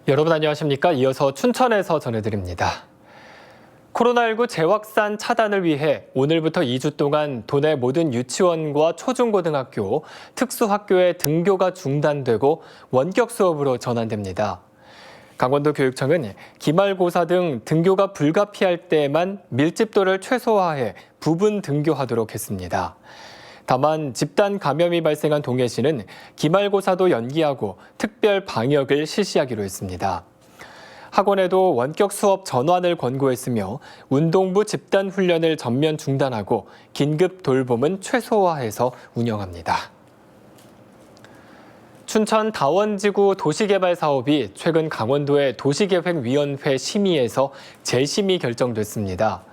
여러분 안녕하십니까? 이어서 춘천에서 전해드립니다. 코로나19 재확산 차단을 위해 오늘부터 2주 동안 도내 모든 유치원과 초중고등학교, 특수학교의 등교가 중단되고 원격 수업으로 전환됩니다. 강원도 교육청은 기말고사 등 등교가 불가피할 때에만 밀집도를 최소화해 부분 등교하도록 했습니다. 다만 집단 감염이 발생한 동해시는 기말고사도 연기하고 특별 방역을 실시하기로 했습니다. 학원에도 원격 수업 전환을 권고했으며 운동부 집단 훈련을 전면 중단하고 긴급 돌봄은 최소화해서 운영합니다. 춘천 다원지구 도시개발 사업이 최근 강원도의 도시계획위원회 심의에서 재심의 결정됐습니다.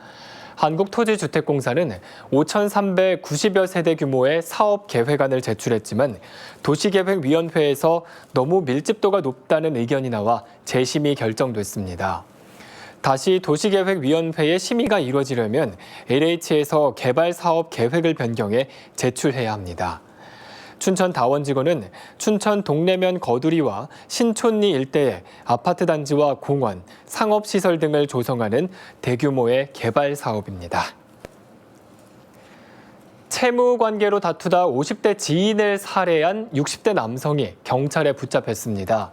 한국토지주택공사는 5,390여 세대 규모의 사업 계획안을 제출했지만 도시계획위원회에서 너무 밀집도가 높다는 의견이 나와 재심의 결정됐습니다. 다시 도시계획위원회의 심의가 이루어지려면 LH에서 개발 사업 계획을 변경해 제출해야 합니다. 춘천 다원지구는 춘천 동래면 거두리와 신촌리 일대에 아파트 단지와 공원, 상업시설 등을 조성하는 대규모의 개발 사업입니다. 채무 관계로 다투다 50대 지인을 살해한 60대 남성이 경찰에 붙잡혔습니다.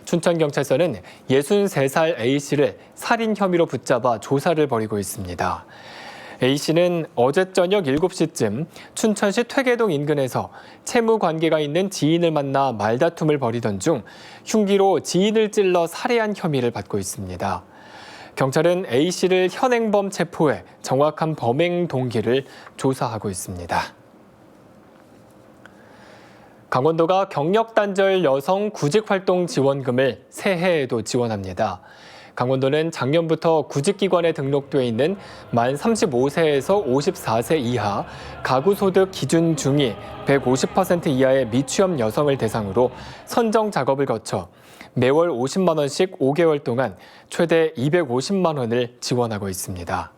춘천경찰서는 63살 A씨를 살인 혐의로 붙잡아 조사를 벌이고 있습니다. A씨는 어제 저녁 7시쯤 춘천시 퇴계동 인근에서 채무 관계가 있는 지인을 만나 말다툼을 벌이던 중 흉기로 지인을 찔러 살해한 혐의를 받고 있습니다. 경찰은 A씨를 현행범 체포해 정확한 범행 동기를 조사하고 있습니다. 강원도가 경력단절 여성 구직활동 지원금을 새해에도 지원합니다. 강원도는 작년부터 구직기관에 등록돼 있는 만 35세에서 54세 이하 가구소득 기준 중위 150% 이하의 미취업 여성을 대상으로 선정 작업을 거쳐 매월 50만 원씩 5개월 동안 최대 250만 원을 지원하고 있습니다.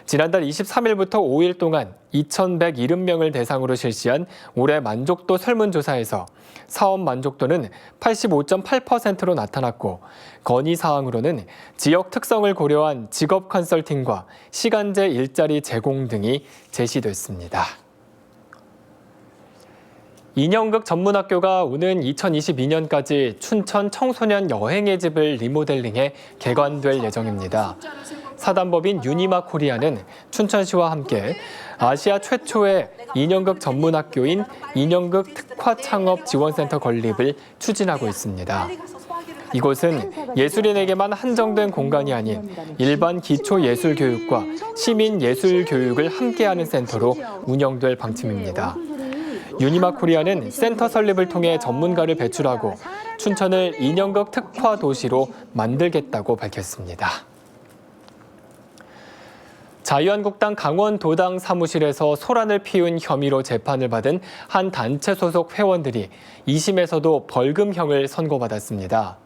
지난달 23일부터 5일 동안 2,170명을 대상으로 실시한 올해 만족도 설문조사에서 사업 만족도는 85.8%로 나타났고 건의사항으로는 지역 특성을 고려한 직업 컨설팅과 시간제 일자리 제공 등이 제시됐습니다. 인형극 전문학교가 오는 2022년까지 춘천 청소년 여행의 집을 리모델링해 개관될 예정입니다. 사단법인 유니마 코리아는 춘천시와 함께 아시아 최초의 인형극 전문학교인 인형극 특화 창업 지원센터 건립을 추진하고 있습니다. 이곳은 예술인에게만 한정된 공간이 아닌 일반 기초예술교육과 시민예술교육을 함께하는 센터로 운영될 방침입니다. 유니마 코리아는 센터 설립을 통해 전문가를 배출하고 춘천을 인형극 특화 도시로 만들겠다고 밝혔습니다. 자유한국당 강원도당 사무실에서 소란을 피운 혐의로 재판을 받은 한 단체 소속 회원들이 2심에서도 벌금형을 선고받았습니다.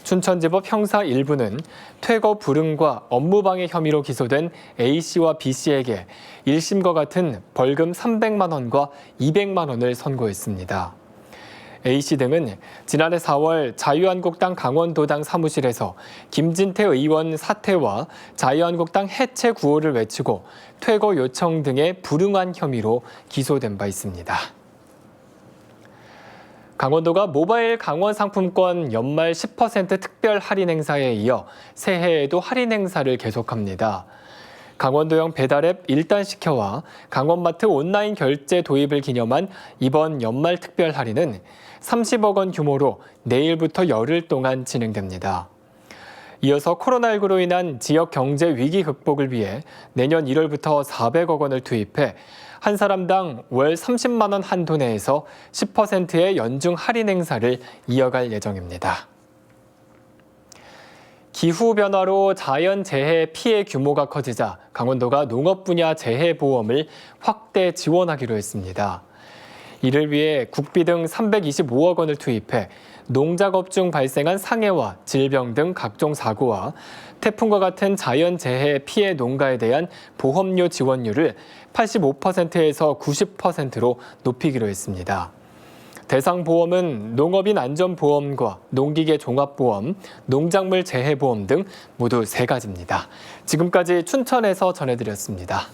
춘천지법 형사 1부는 퇴거 불응과 업무방해 혐의로 기소된 A씨와 B씨에게 1심과 같은 벌금 300만 원과 200만 원을 선고했습니다. A씨 등은 지난해 4월 자유한국당 강원도당 사무실에서 김진태 의원 사퇴와 자유한국당 해체 구호를 외치고 퇴거 요청 등에 불응한 혐의로 기소된 바 있습니다. 강원도가 모바일 강원 상품권 연말 10% 특별 할인 행사에 이어 새해에도 할인 행사를 계속합니다. 강원도형 배달앱 일단시켜와 강원마트 온라인 결제 도입을 기념한 이번 연말 특별 할인은 30억 원 규모로 내일부터 열흘 동안 진행됩니다. 이어서 코로나19로 인한 지역 경제 위기 극복을 위해 내년 1월부터 400억 원을 투입해 한 사람당 월 30만 원 한도 내에서 10%의 연중 할인 행사를 이어갈 예정입니다. 기후변화로 자연재해 피해 규모가 커지자 강원도가 농업 분야 재해보험을 확대 지원하기로 했습니다. 이를 위해 국비 등 325억 원을 투입해 농작업 중 발생한 상해와 질병 등 각종 사고와 태풍과 같은 자연재해 피해 농가에 대한 보험료 지원율을 85%에서 90%로 높이기로 했습니다. 대상 보험은 농업인 안전보험과 농기계 종합보험, 농작물 재해보험 등 모두 3가지입니다. 지금까지 춘천에서 전해드렸습니다.